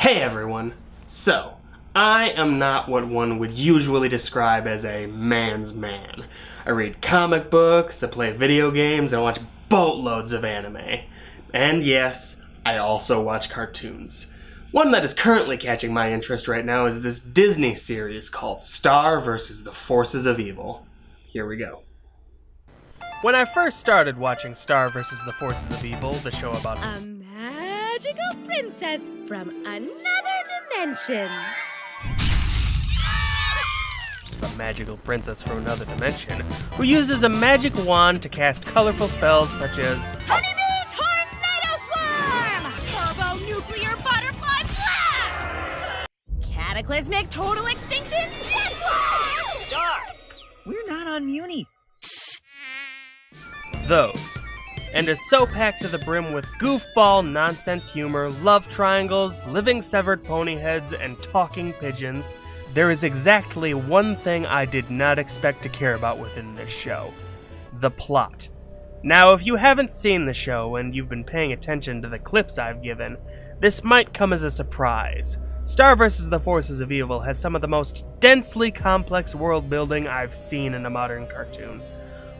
Hey everyone! So, I am not what one would usually describe as a man's man. I read comic books, I play video games, and I watch boatloads of anime. And yes, I also watch cartoons. One that is currently catching my interest right now is this Disney series called Star vs. the Forces of Evil. Here we go. When I first started watching Star vs. the Forces of Evil, the show about a magical princess from another dimension. A magical princess from another dimension who uses a magic wand to cast colorful spells such as Honeybee Tornado Swarm! Turbo Nuclear Butterfly Blast! Cataclysmic Total Extinction Jet Blast! Star! We're not on Muni. those, and is so packed to the brim with goofball nonsense humor, love triangles, living severed pony heads, and talking pigeons. There is exactly one thing I did not expect to care about within this show: the plot. Now, if you haven't seen the show and you've been paying attention to the clips I've given, this might come as a surprise. Star vs. the Forces of Evil has some of the most densely complex world building I've seen in a modern cartoon,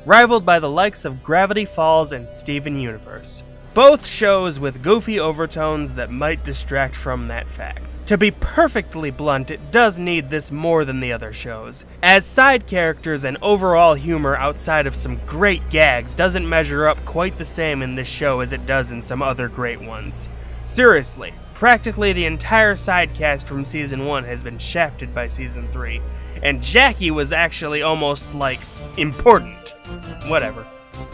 rivaled by the likes of Gravity Falls and Steven Universe. Both shows with goofy overtones that might distract from that fact. To be perfectly blunt, it does need this more than the other shows, as side characters and overall humor outside of some great gags doesn't measure up quite the same in this show as it does in some other great ones. Seriously, practically the entire side cast from Season 1 has been shafted by Season 3, and Jackie was actually almost, important. Whatever.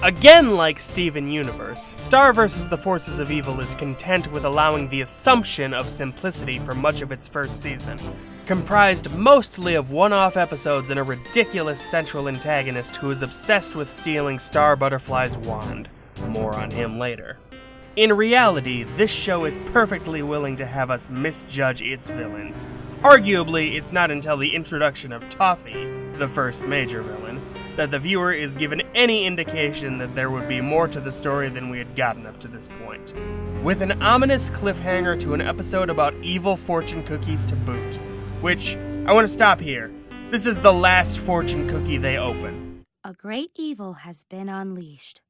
Again, like Steven Universe, Star vs. the Forces of Evil is content with allowing the assumption of simplicity for much of its first season, comprised mostly of one-off episodes and a ridiculous central antagonist who is obsessed with stealing Star Butterfly's wand. More on him later. In reality, this show is perfectly willing to have us misjudge its villains. Arguably, it's not until the introduction of Toffee, the first major villain, that the viewer is given any indication that there would be more to the story than we had gotten up to this point. With an ominous cliffhanger to an episode about evil fortune cookies to boot. Which, I want to stop here. This is the last fortune cookie they open. A great evil has been unleashed.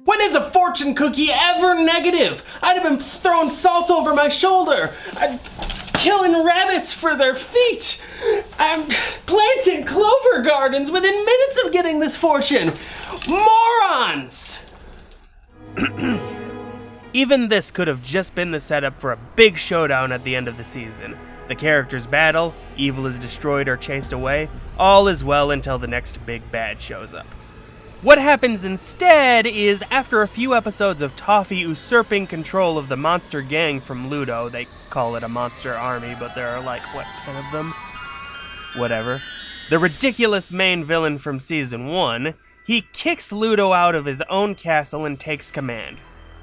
When is a fortune cookie ever negative? I'd have been throwing salt over my shoulder. Killing rabbits for their feet. I'm planting clover gardens within minutes of getting this fortune. Morons! Even this could have just been the setup for a big showdown at the end of the season. The characters battle, evil is destroyed or chased away, all is well until the next big bad shows up. What happens instead is, after a few episodes of Toffee usurping control of the monster gang from Ludo, they call it a monster army, but there are 10 of them? Whatever. The ridiculous main villain from Season 1, he kicks Ludo out of his own castle and takes command.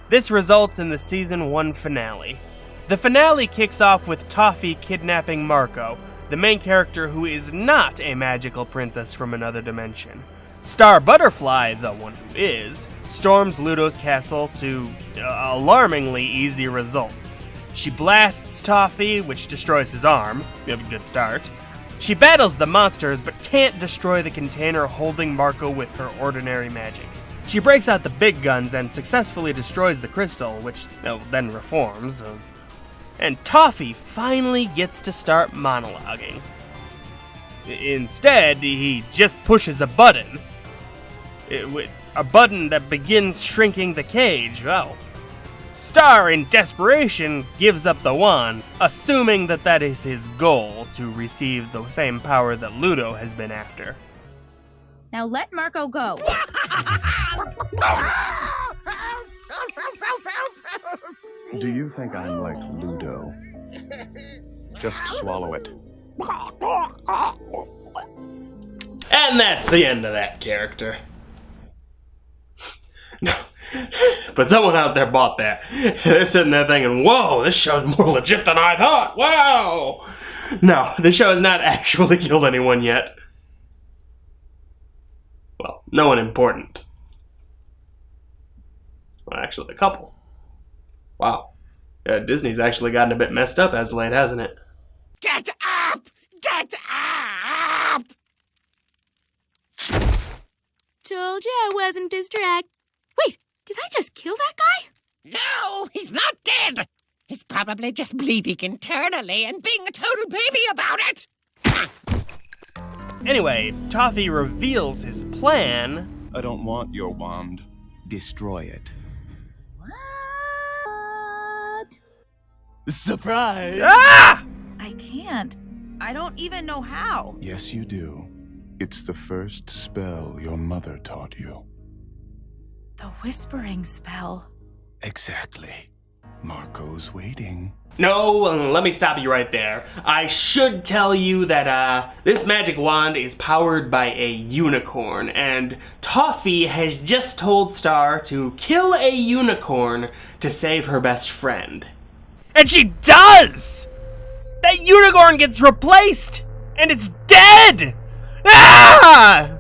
This results in the Season 1 finale. The finale kicks off with Toffee kidnapping Marco, the main character who is not a magical princess from another dimension. Star Butterfly, the one who is, storms Ludo's castle to alarmingly easy results. She blasts Toffee, which destroys his arm. Good start. She battles the monsters, but can't destroy the container holding Marco with her ordinary magic. She breaks out the big guns and successfully destroys the crystal, which then reforms. And Toffee finally gets to start monologuing. Instead, he just pushes a button. A button that begins shrinking the cage. Well, Star, in desperation, gives up the wand, assuming that is his goal, to receive the same power that Ludo has been after. Now let Marco go. Do you think I'm like Ludo? Just swallow it. And that's the end of that character. No, but someone out there bought that. They're sitting there thinking, whoa, this show's more legit than I thought. Wow! No, this show has not actually killed anyone yet. Well, no one important. Well, actually, a couple. Wow. Disney's actually gotten a bit messed up as of late, hasn't it? Get up! Get up! Told you I wasn't distracted. Wait, did I just kill that guy? No, he's not dead. He's probably just bleeding internally and being a total baby about it. Anyway, Toffee reveals his plan. I don't want your wand. Destroy it. What? Surprise! Ah! I can't. I don't even know how. Yes, you do. It's the first spell your mother taught you. The whispering spell. Exactly. Marco's waiting. No, let me stop you right there. I should tell you that this magic wand is powered by a unicorn, and Toffee has just told Star to kill a unicorn to save her best friend. And she does! That unicorn gets replaced, and it's dead! Ah!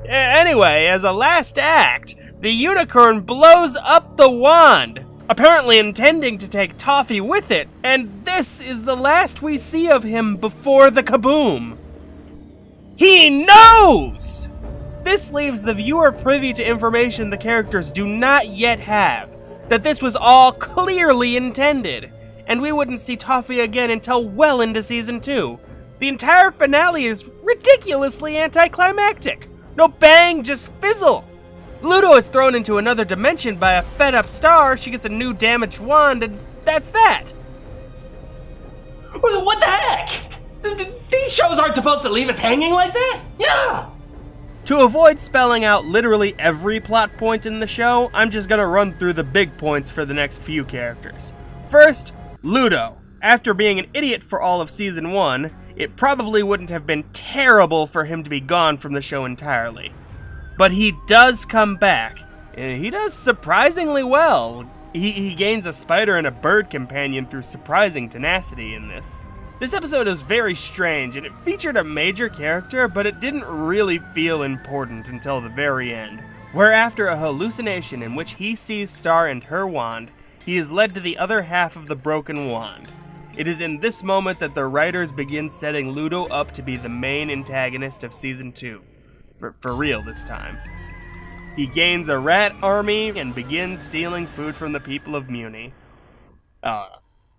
Anyway, as a last act, the unicorn blows up the wand, apparently intending to take Toffee with it, and this is the last we see of him before the kaboom. He knows! This leaves the viewer privy to information the characters do not yet have, that this was all clearly intended, and we wouldn't see Toffee again until well into Season 2. The entire finale is ridiculously anticlimactic. No bang, just fizzle. Ludo is thrown into another dimension by a fed-up Star, she gets a new damaged wand, and that's that. What the heck? These shows aren't supposed to leave us hanging like that? Yeah! To avoid spelling out literally every plot point in the show, I'm just gonna run through the big points for the next few characters. First, Ludo. After being an idiot for all of Season 1, it probably wouldn't have been terrible for him to be gone from the show entirely. But he does come back, and he does surprisingly well. He gains a spider and a bird companion through surprising tenacity in this. This episode is very strange, and it featured a major character, but it didn't really feel important until the very end, where after a hallucination in which he sees Star and her wand, he is led to the other half of the broken wand. It is in this moment that the writers begin setting Ludo up to be the main antagonist of Season 2. For real this time. He gains a rat army and begins stealing food from the people of Muni.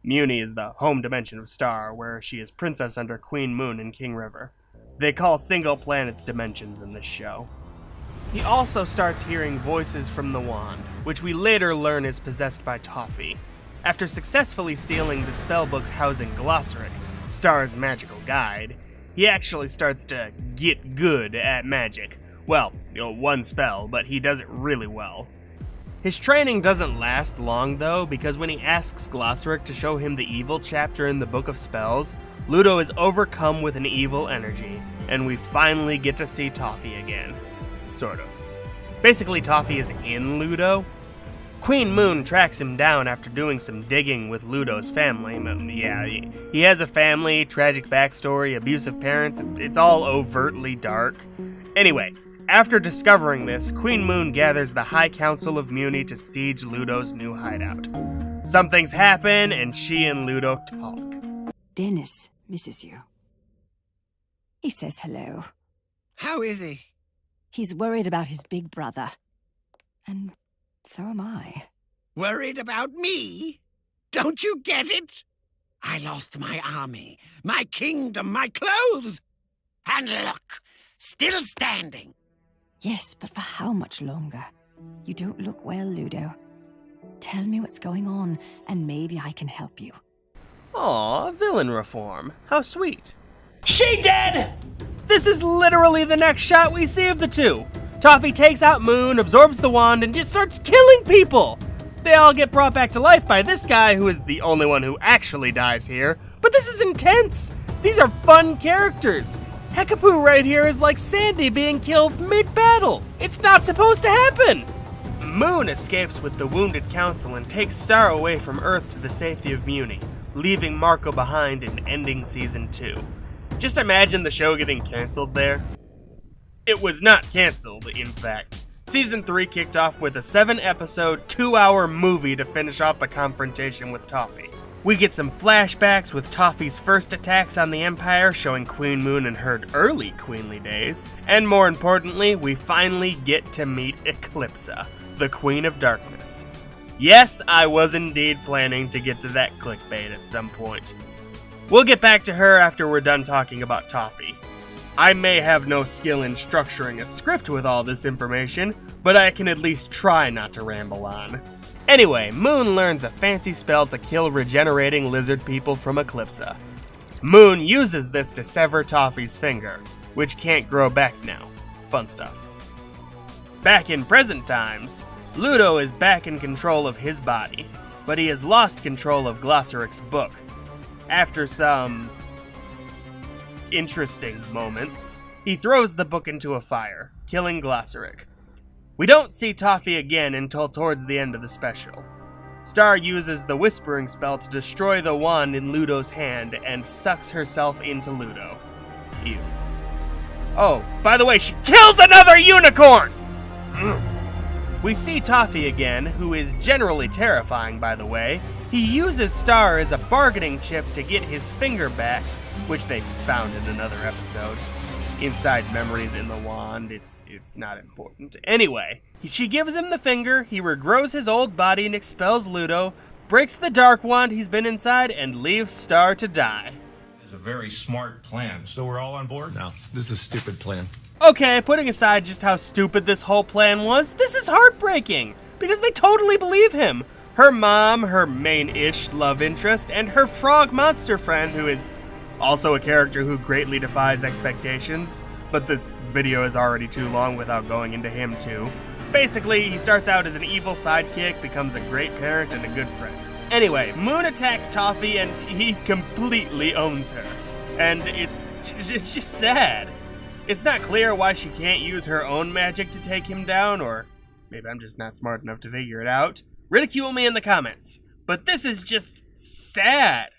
Muni is the home dimension of Star, where she is princess under Queen Moon in King River. They call single planets dimensions in this show. He also starts hearing voices from the wand, which we later learn is possessed by Toffee. After successfully stealing the spellbook housing Glossary, Star's magical guide, he actually starts to get good at magic. Well, one spell, but he does it really well. His training doesn't last long though, because when he asks Glossaric to show him the evil chapter in the Book of Spells, Ludo is overcome with an evil energy, and we finally get to see Toffee again. Sort of. Basically, Toffee is in Ludo. Queen Moon tracks him down after doing some digging with Ludo's family. Yeah, he has a family, tragic backstory, abusive parents, it's all overtly dark. Anyway, after discovering this, Queen Moon gathers the High Council of Muni to siege Ludo's new hideout. Some things happen, and she and Ludo talk. Dennis misses you. He says hello. How is he? He's worried about his big brother. And so am I. Worried about me? Don't you get it? I lost my army, my kingdom, my clothes. And look, still standing. Yes, but for how much longer? You don't look well, Ludo. Tell me what's going on, and maybe I can help you. Aw, villain reform. How sweet. She dead! This is literally the next shot we see of the two. Toffee takes out Moon, absorbs the wand, and just starts killing people! They all get brought back to life by this guy, who is the only one who actually dies here. But this is intense! These are fun characters! Hekapoo right here is like Sandy being killed mid-battle! It's not supposed to happen! Moon escapes with the wounded council and takes Star away from Earth to the safety of Muni, leaving Marco behind and ending Season 2. Just imagine the show getting cancelled there. It was not cancelled, in fact. Season 3 kicked off with a 7-episode, 2-hour movie to finish off the confrontation with Toffee. We get some flashbacks with Toffee's first attacks on the Empire, showing Queen Moon in her early queenly days. And more importantly, we finally get to meet Eclipsa, the Queen of Darkness. Yes, I was indeed planning to get to that clickbait at some point. We'll get back to her after we're done talking about Toffee. I may have no skill in structuring a script with all this information, but I can at least try not to ramble on. Anyway, Moon learns a fancy spell to kill regenerating lizard people from Eclipsa. Moon uses this to sever Toffee's finger, which can't grow back now. Fun stuff. Back in present times, Ludo is back in control of his body, but he has lost control of Glossoric's book. After some interesting moments, he throws the book into a fire, killing Glossoric. We don't see Toffee again until towards the end of the special. Star uses the whispering spell to destroy the wand in Ludo's hand and sucks herself into Ludo. Ew. Oh, by the way, she kills another unicorn! We see Toffee again, who is generally terrifying, by the way. He uses Star as a bargaining chip to get his finger back, which they found in another episode. Inside memories in the wand, it's not important. Anyway, she gives him the finger, he regrows his old body and expels Ludo, breaks the dark wand he's been inside, and leaves Star to die. It's a very smart plan. So we're all on board? No, this is a stupid plan. Okay, putting aside just how stupid this whole plan was, this is heartbreaking, because they totally believe him. Her mom, her main-ish love interest, and her frog monster friend, who is also a character who greatly defies expectations, but this video is already too long without going into him too. Basically, he starts out as an evil sidekick, becomes a great parent, and a good friend. Anyway, Moon attacks Toffee and he completely owns her. And it's just sad. It's not clear why she can't use her own magic to take him down, or maybe I'm just not smart enough to figure it out. Ridicule me in the comments. But this is just sad.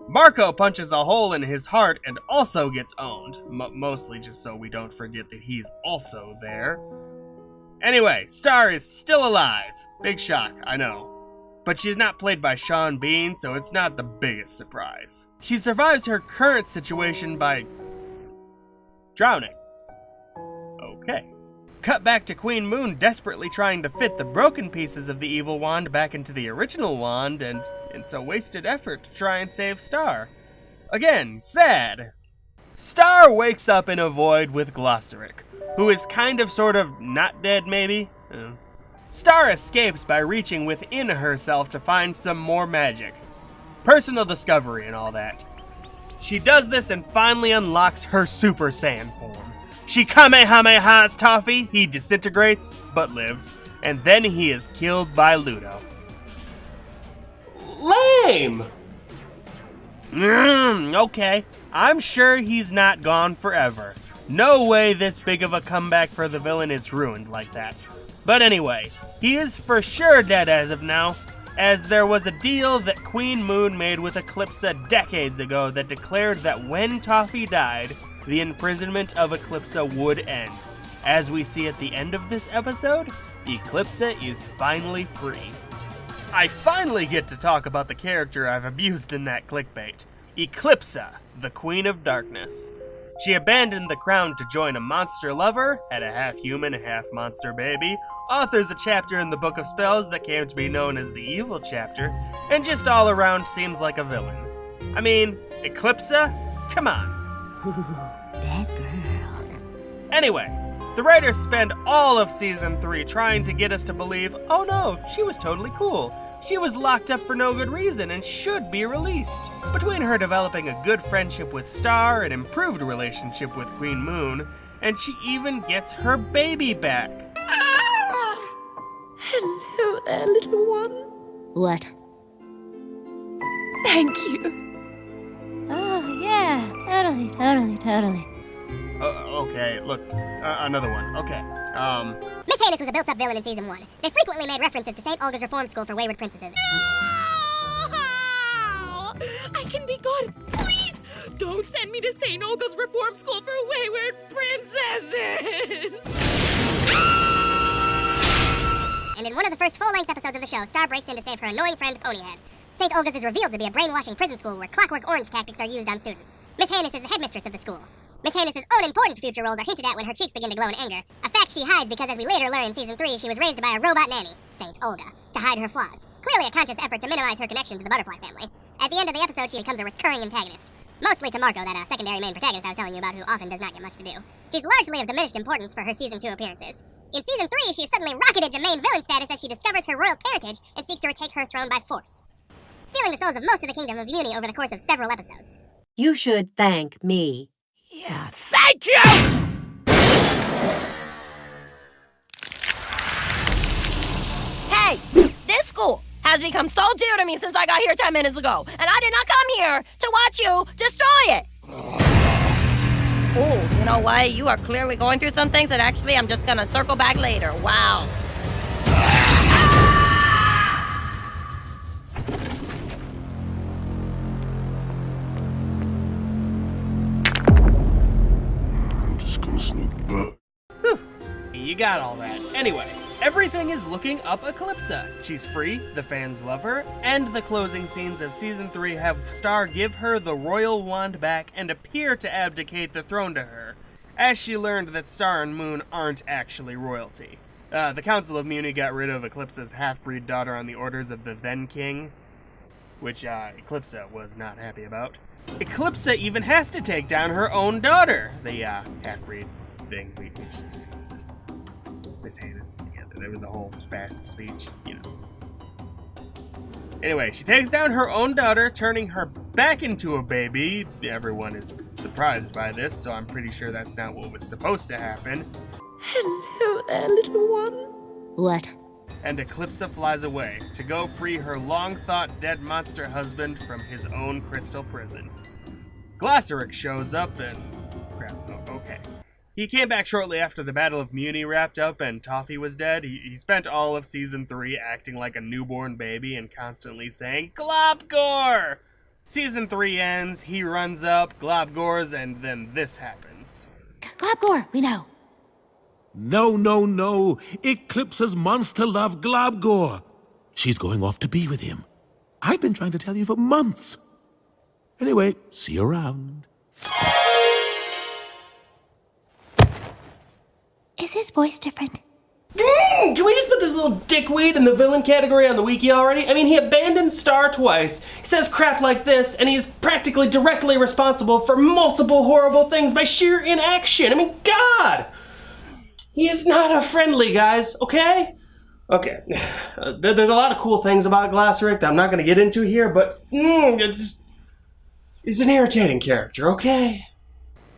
Marco punches a hole in his heart and also gets owned, mostly just so we don't forget that he's also there. Anyway, Star is still alive. Big shock, I know. But she's not played by Sean Bean, so it's not the biggest surprise. She survives her current situation by drowning. Okay. Cut back to Queen Moon desperately trying to fit the broken pieces of the evil wand back into the original wand, and it's a wasted effort to try and save Star. Again, sad. Star wakes up in a void with Glossoric, who is kind of sort of not dead maybe? Star escapes by reaching within herself to find some more magic. Personal discovery and all that. She does this and finally unlocks her Super Saiyan form. She Kamehamehas Toffee, he disintegrates, but lives, and then he is killed by Ludo. Lame! Okay, I'm sure he's not gone forever. No way this big of a comeback for the villain is ruined like that. But anyway, he is for sure dead as of now, as there was a deal that Queen Moon made with Eclipsa decades ago that declared that when Toffee died, the imprisonment of Eclipsa would end. As we see at the end of this episode, Eclipsa is finally free. I finally get to talk about the character I've abused in that clickbait, Eclipsa, the Queen of Darkness. She abandoned the crown to join a monster lover, had a half-human, half-monster baby, authors a chapter in the Book of Spells that came to be known as the Evil Chapter, and just all around seems like a villain. I mean, Eclipsa? Come on. That girl. Anyway, the writers spend all of Season 3 trying to get us to believe, oh no, she was totally cool. She was locked up for no good reason and should be released. Between her developing a good friendship with Star, an improved relationship with Queen Moon, and she even gets her baby back. Hello there, little one. What? Thank you. Oh, yeah, totally. Okay, look, another one. Okay, Miss Hanus was a built-up villain in Season 1. They frequently made references to St. Olga's Reform School for Wayward Princesses. No! I can be good. Please, don't send me to St. Olga's Reform School for Wayward Princesses! and in one of the first full-length episodes of the show, Star breaks in to save her annoying friend, Ponyhead. St. Olga's is revealed to be a brainwashing prison school where Clockwork Orange tactics are used on students. Miss Hannis is the headmistress of the school. Miss Hannis's own important future roles are hinted at when her cheeks begin to glow in anger, a fact she hides because, as we later learn in Season 3, she was raised by a robot nanny, St. Olga, to hide her flaws. Clearly a conscious effort to minimize her connection to the Butterfly family. At the end of the episode, she becomes a recurring antagonist. Mostly to Marco, that secondary main protagonist I was telling you about who often does not get much to do. She's largely of diminished importance for her Season 2 appearances. In Season 3, she is suddenly rocketed to main villain status as she discovers her royal parentage and seeks to retake her throne by force, stealing the souls of most of the Kingdom of Muni over the course of several episodes. You should thank me. Yeah, thank you! Hey, this school has become so dear to me since I got here 10 minutes ago, and I did not come here to watch you destroy it. Oh, you know what? You are clearly going through some things that actually I'm just gonna circle back later. Wow. I'm just gonna sneak back. Whew. You got all that. Anyway, everything is looking up Eclipsa. She's free, the fans love her, and the closing scenes of Season 3 have Star give her the royal wand back and appear to abdicate the throne to her, as she learned that Star and Moon aren't actually royalty. The Council of Muni got rid of Eclipsa's half-breed daughter on the orders of the then king, which Eclipsa was not happy about. Eclipsa even has to take down her own daughter, the half-breed thing. We just discussed this. Miss Hannis, yeah, there was a whole fast speech, you know. Anyway, she takes down her own daughter, turning her back into a baby. Everyone is surprised by this, so I'm pretty sure that's not what was supposed to happen. Hello there, little one. What? And Eclipsa flies away to go free her long-thought dead monster husband from his own crystal prison. Glasseric shows up and... crap, oh, okay. He came back shortly after the Battle of Muni wrapped up and Toffee was dead. He spent all of Season 3 acting like a newborn baby and constantly saying, Globgore! Season 3 ends, he runs up, Globgores, and then this happens. Globgore, we know. No, no, no. Eclipse's monster love Globgore. She's going off to be with him. I've been trying to tell you for months. Anyway, see you around. Is his voice different? Can we just put this little dickweed in the villain category on the wiki already? I mean, he abandoned Star twice, he says crap like this, and he's practically directly responsible for multiple horrible things by sheer inaction. I mean, God! He is not a friendly, guys, okay? Okay, there's a lot of cool things about Glasseric that I'm not going to get into here, but he's an irritating character, okay?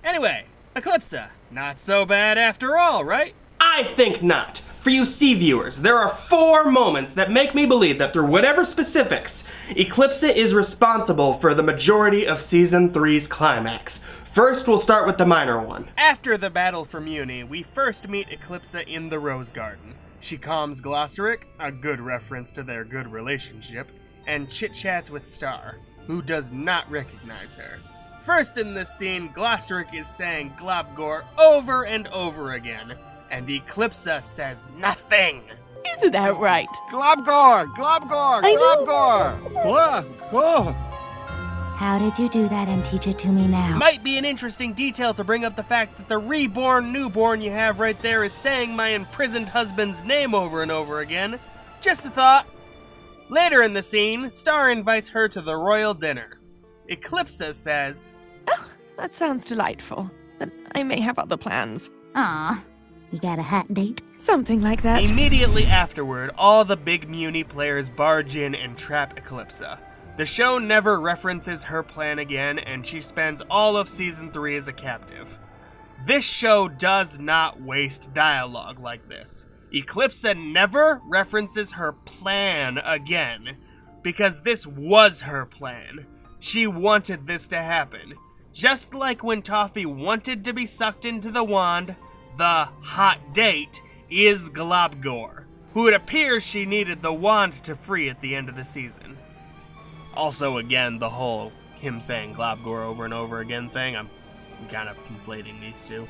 Anyway, Eclipsa, not so bad after all, right? I think not. For you C viewers, there are 4 moments that make me believe that through whatever specifics, Eclipsa is responsible for the majority of Season 3's climax. First, we'll start with the minor one. After the battle for Muni, we first meet Eclipsa in the Rose Garden. She calms Glasseric, a good reference to their good relationship, and chit-chats with Star, who does not recognize her. First in this scene, Glasseric is saying Globgore over and over again, and Eclipsa says nothing. Isn't that right? Globgore! Globgore! Globgore! Globgore! How did you do that and teach it to me now? Might be an interesting detail to bring up the fact that the reborn newborn you have right there is saying my imprisoned husband's name over and over again. Just a thought. Later in the scene, Star invites her to the royal dinner. Eclipsa says, Oh, that sounds delightful, but I may have other plans. Aw, you got a hot date? Something like that. Immediately afterward, all the big Muni players barge in and trap Eclipsa. The show never references her plan again, and she spends all of Season 3 as a captive. This show does not waste dialogue like this. Eclipsa never references her plan again, because this was her plan. She wanted this to happen. Just like when Toffee wanted to be sucked into the wand, the hot date is Globgore, who it appears she needed the wand to free at the end of the season. Also, again, the whole him saying Globgore over and over again thing, I'm kind of conflating these two.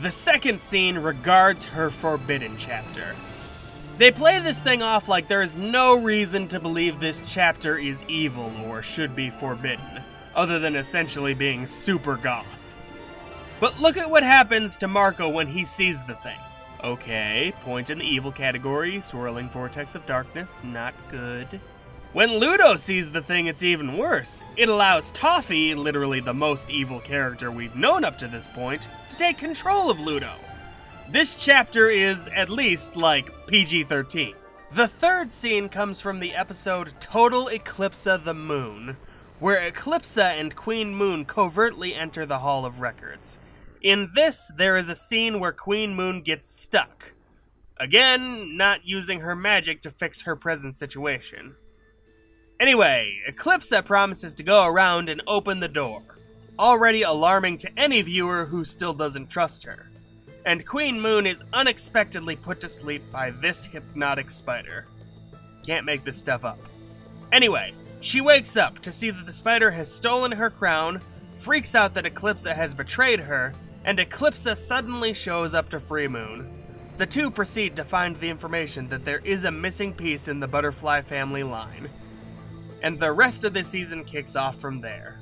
The second scene regards her forbidden chapter. They play this thing off like there is no reason to believe this chapter is evil or should be forbidden, other than essentially being super goth. But look at what happens to Marco when he sees the thing. Okay, point in the evil category, swirling vortex of darkness, not good. When Ludo sees the thing, it's even worse. It allows Toffee, literally the most evil character we've known up to this point, to take control of Ludo. This chapter is, at least, like, PG-13. The third scene comes from the episode Total Eclipsa the Moon, where Eclipsa and Queen Moon covertly enter the Hall of Records. In this, there is a scene where Queen Moon gets stuck. Again, not using her magic to fix her present situation. Anyway, Eclipsa promises to go around and open the door, already alarming to any viewer who still doesn't trust her. And Queen Moon is unexpectedly put to sleep by this hypnotic spider. Can't make this stuff up. Anyway, she wakes up to see that the spider has stolen her crown, freaks out that Eclipsa has betrayed her, and Eclipsa suddenly shows up to free Moon. The two proceed to find the information that there is a missing piece in the butterfly family line. And the rest of the season kicks off from there.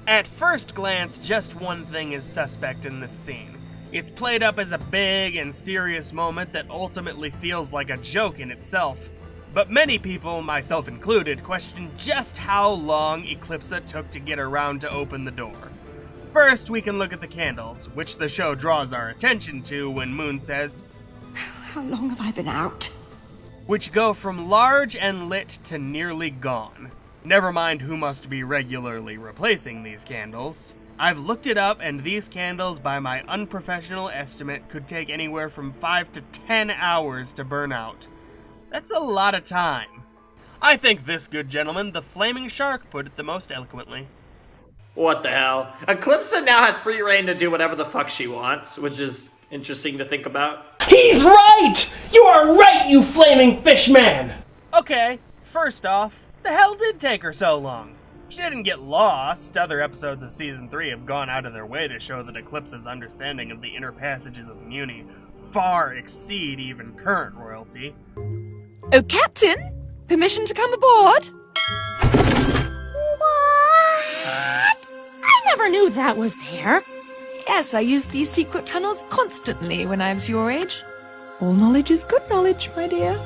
At first glance, just one thing is suspect in this scene. It's played up as a big and serious moment that ultimately feels like a joke in itself. But many people, myself included, question just how long Eclipsa took to get around to open the door. First, we can look at the candles, which the show draws our attention to when Moon says, "How long have I been out?" Which go from large and lit to nearly gone. Never mind who must be regularly replacing these candles. I've looked it up, and these candles, by my unprofessional estimate, could take anywhere from 5 to 10 hours to burn out. That's a lot of time. I think this good gentleman, the Flaming Shark, put it the most eloquently. What the hell? Eclipsa now has free reign to do whatever the fuck she wants, which is interesting to think about. He's right! You are right, you flaming fish man! Okay, first off, the hell did take her so long? She didn't get lost. Other episodes of Season 3 have gone out of their way to show that Eclipse's understanding of the inner passages of Muni far exceed even current royalty. Oh, Captain! Permission to come aboard? What? I never knew that was there. Yes, I use these secret tunnels constantly when I was your age. All knowledge is good knowledge, my dear.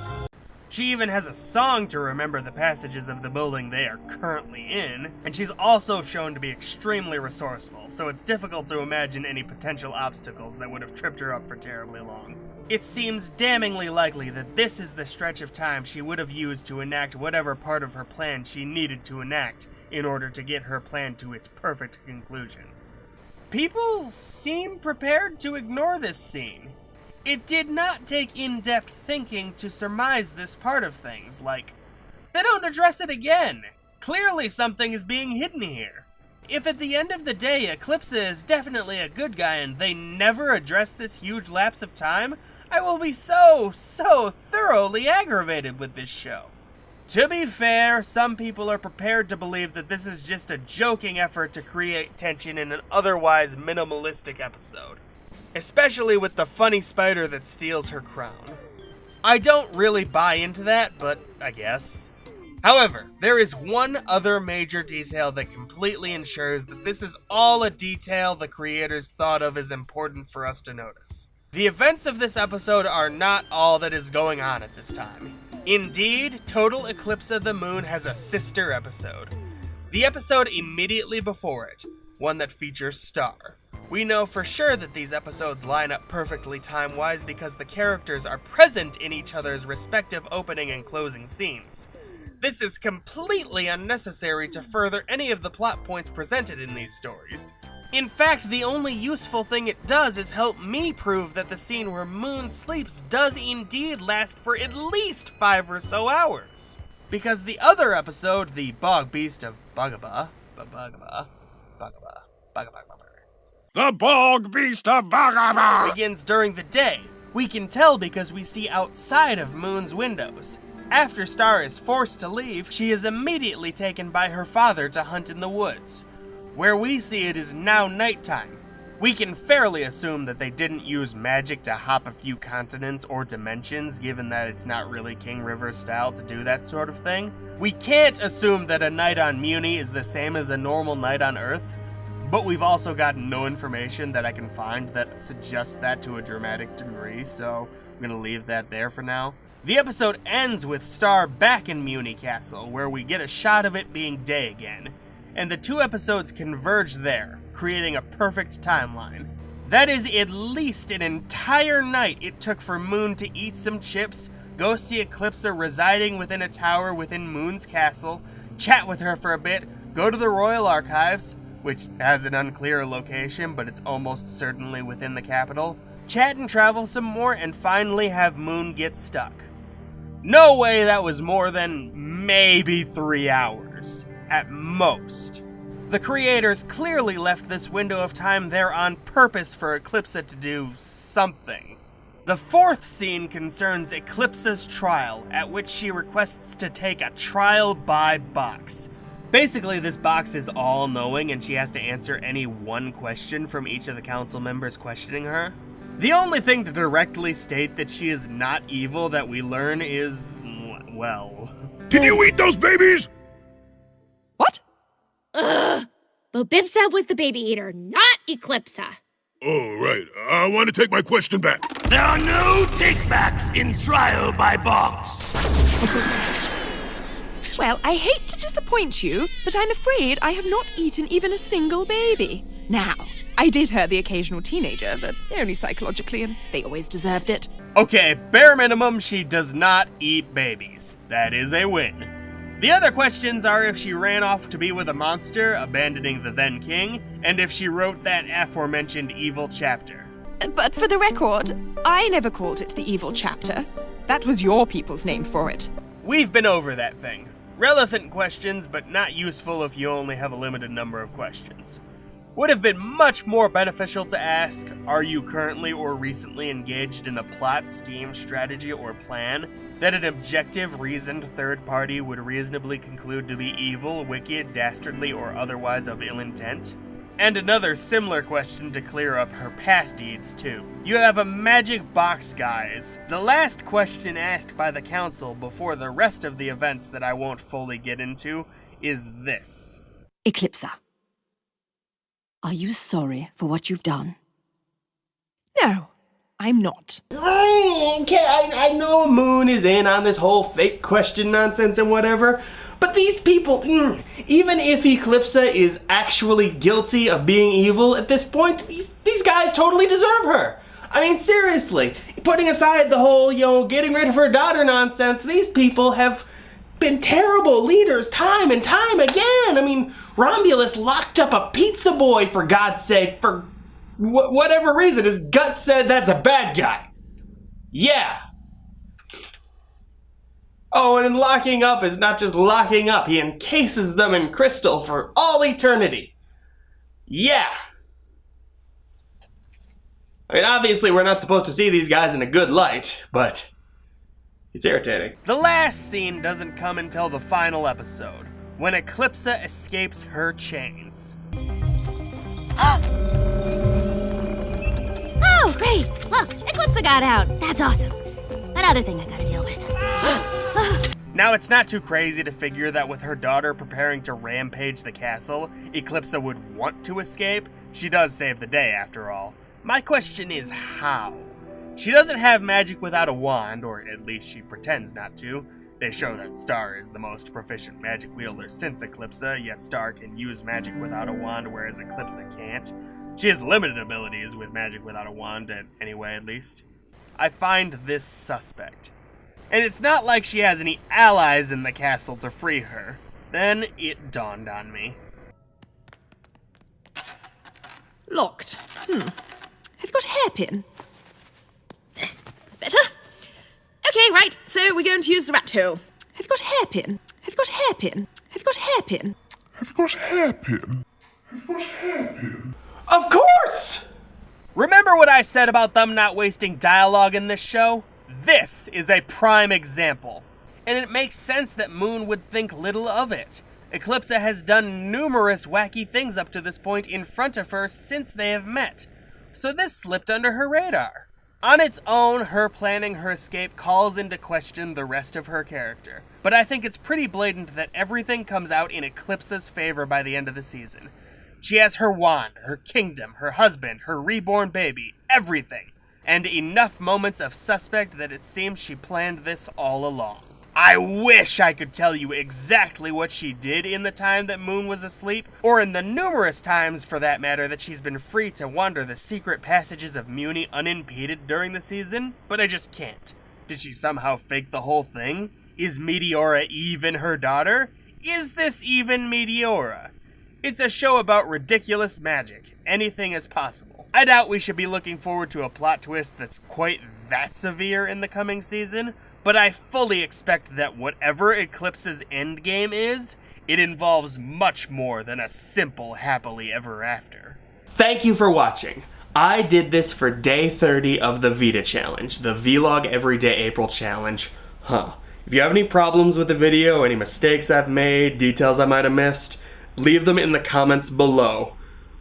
She even has a song to remember the passages of the building they are currently in, and she's also shown to be extremely resourceful, so it's difficult to imagine any potential obstacles that would have tripped her up for terribly long. It seems damningly likely that this is the stretch of time she would have used to enact whatever part of her plan she needed to enact in order to get her plan to its perfect conclusion. People seem prepared to ignore this scene. It did not take in-depth thinking to surmise this part of things, like, they don't address it again. Clearly something is being hidden here. If at the end of the day Eclipsa is definitely a good guy and they never address this huge lapse of time, I will be so thoroughly aggravated with this show. To be fair, some people are prepared to believe that this is just a joking effort to create tension in an otherwise minimalistic episode. Especially with the funny spider that steals her crown. I don't really buy into that, but I guess. However, there is one other major detail that completely ensures that this is all a detail the creators thought of as important for us to notice. The events of this episode are not all that is going on at this time. Indeed, Total Eclipsa the Moon has a sister episode. The episode immediately before it, one that features Star. We know for sure that these episodes line up perfectly time-wise because the characters are present in each other's respective opening and closing scenes. This is completely unnecessary to further any of the plot points presented in these stories. In fact, the only useful thing it does is help me prove that the scene where Moon sleeps does indeed last for at least 5 or so hours. Because the other episode, the Bog Beast of Bugaba, The Bog Beast of Bugaba begins during the day. We can tell because we see outside of Moon's windows. After Star is forced to leave, she is immediately taken by her father to hunt in the woods. Where we see it is now nighttime. We can fairly assume that they didn't use magic to hop a few continents or dimensions, given that it's not really King River style to do that sort of thing. We can't assume that a night on Muni is the same as a normal night on Earth, but we've also gotten no information that I can find that suggests that to a dramatic degree, so I'm gonna leave that there for now. The episode ends with Star back in Muni Castle, where we get a shot of it being day again, and the two episodes converge there, creating a perfect timeline. That is at least an entire night it took for Moon to eat some chips, go see Eclipsa residing within a tower within Moon's castle, chat with her for a bit, go to the Royal Archives, which has an unclear location, but it's almost certainly within the capital, chat and travel some more, and finally have Moon get stuck. No way that was more than maybe 3 hours, at most. The creators clearly left this window of time there on purpose for Eclipsa to do something. The fourth scene concerns Eclipsa's trial, at which she requests to take a trial by box. Basically, this box is all-knowing and she has to answer any one question from each of the council members questioning her. The only thing to directly state that she is not evil that we learn is, well... Did you eat those babies? What? Ugh. But Bipsa was the baby eater, not Eclipsa. Oh, right. I want to take my question back. There are no take-backs in trial by box. Well, I hate to disappoint you, but I'm afraid I have not eaten even a single baby. Now, I did hurt the occasional teenager, but only psychologically, and they always deserved it. Okay, bare minimum, she does not eat babies. That is a win. The other questions are if she ran off to be with a monster, abandoning the then king, and if she wrote that aforementioned evil chapter. But for the record, I never called it the evil chapter. That was your people's name for it. We've been over that thing. Relevant questions, but not useful if you only have a limited number of questions. Would have been much more beneficial to ask, are you currently or recently engaged in a plot, scheme, strategy, or plan that an objective, reasoned third party would reasonably conclude to be evil, wicked, dastardly, or otherwise of ill intent? And another similar question to clear up her past deeds, too. You have a magic box, guys. The last question asked by the council before the rest of the events that I won't fully get into is this. Eclipsa, are you sorry for what you've done? No, I'm not. Okay, I know Moon is in on this whole fake question nonsense and whatever, but these people, even if Eclipsa is actually guilty of being evil at this point, these guys totally deserve her. I mean, seriously, putting aside the whole, getting rid of her daughter nonsense, these people have been terrible leaders time and time again. I mean, Romulus locked up a pizza boy, for God's sake, for whatever reason. His gut said that's a bad guy. Yeah. Oh, and locking up is not just locking up. He encases them in crystal for all eternity. Yeah. I mean, obviously we're not supposed to see these guys in a good light, but it's irritating. The last scene doesn't come until the final episode, when Eclipsa escapes her chains. Oh, great! Look, Eclipse got out. That's awesome. Another thing I gotta deal with. Now, it's not too crazy to figure that with her daughter preparing to rampage the castle, Eclipsa would want to escape. She does save the day, after all. My question is how? She doesn't have magic without a wand, or at least she pretends not to. They show that Star is the most proficient magic wielder since Eclipsa, yet Star can use magic without a wand, whereas Eclipsa can't. She has limited abilities with magic without a wand, anyway at least. I find this suspect. And it's not like she has any allies in the castle to free her. Then it dawned on me. Locked. Have you got a hairpin? That's better. Okay, right, so we're going to use the rat hole. Have you got a hairpin? Have you got a hairpin? Have you got a hairpin? Have you got a hairpin? Have you got a hairpin? Of course! Remember what I said about them not wasting dialogue in this show? This is a prime example. And it makes sense that Moon would think little of it. Eclipsa has done numerous wacky things up to this point in front of her since they have met. so this slipped under her radar. On its own, her planning her escape calls into question the rest of her character, but I think it's pretty blatant that everything comes out in Eclipse's favor by the end of the season. She has her wand, her kingdom, her husband, her reborn baby, everything, and enough moments of suspect that it seems she planned this all along. I wish I could tell you exactly what she did in the time that Moon was asleep, or in the numerous times, for that matter, that she's been free to wander the secret passages of Muni unimpeded during the season, but I just can't. Did she somehow fake the whole thing? Is Meteora even her daughter? Is this even Meteora? It's a show about ridiculous magic. Anything is possible. I doubt we should be looking forward to a plot twist that's quite that severe in the coming season, but I fully expect that whatever Eclipse's endgame is, it involves much more than a simple happily ever after. Thank you for watching. I did this for day 30 of the Vita Challenge, the Vlog Everyday April Challenge. If you have any problems with the video, any mistakes I've made, details I might have missed, leave them in the comments below.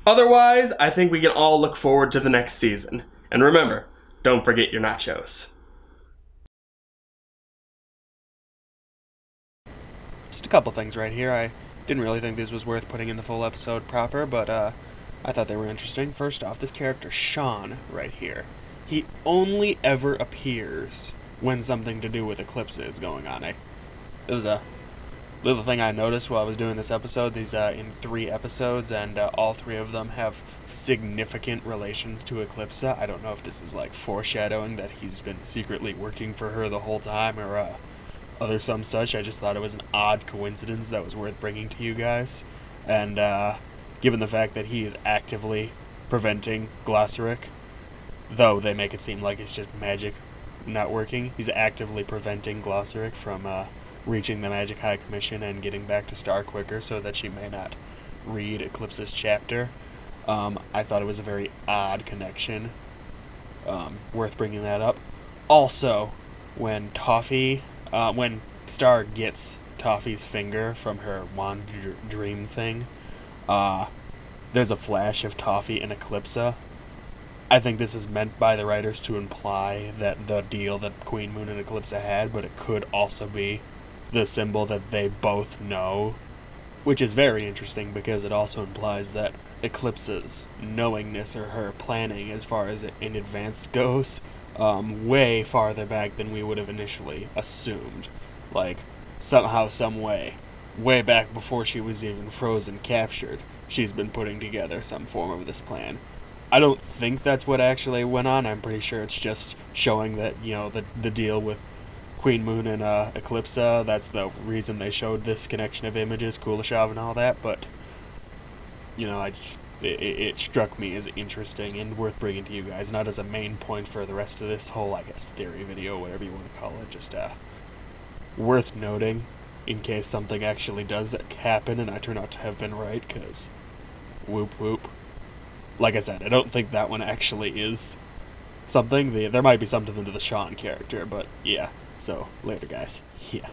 Otherwise, I think we can all look forward to the next season. And remember, don't forget your nachos. Just a couple things right here. I didn't really think this was worth putting in the full episode proper, but I thought they were interesting. First off, this character Sean right here. He only ever appears when something to do with Eclipse is going on. It was a little thing I noticed while I was doing this episode. These in 3 episodes, and all 3 of them have significant relations to Eclipse. I don't know if this is like foreshadowing that he's been secretly working for her the whole time, or other some such. I just thought it was an odd coincidence that was worth bringing to you guys. And given the fact that he is actively preventing Glossaric, though they make it seem like it's just magic not working, he's actively preventing Glossaric from reaching the Magic High Commission and getting back to Star quicker so that she may not read Eclipse's chapter. I thought it was a very odd connection. Worth bringing that up. Also, when Star gets Toffee's finger from her wand dream thing, there's a flash of Toffee and Eclipse. I think this is meant by the writers to imply that the deal that Queen Moon and Eclipse had, but it could also be the symbol that they both know, which is very interesting because it also implies that Eclipse's knowingness, or her planning as far as in advance goes, way farther back than we would have initially assumed. Like, somehow, some way back before she was even frozen captured, she's been putting together some form of this plan. I don't think that's what actually went on. I'm pretty sure it's just showing that, you know, the deal with Queen Moon and Eclipse, that's the reason they showed this connection of images, Kuleshov and all that, but, you know, it struck me as interesting and worth bringing to you guys, not as a main point for the rest of this whole, I guess, theory video, whatever you want to call it, just worth noting in case something actually does happen and I turn out to have been right, because whoop whoop. Like I said, I don't think that one actually is something. There might be something to the Sean character, but yeah. So, later guys. Yeah.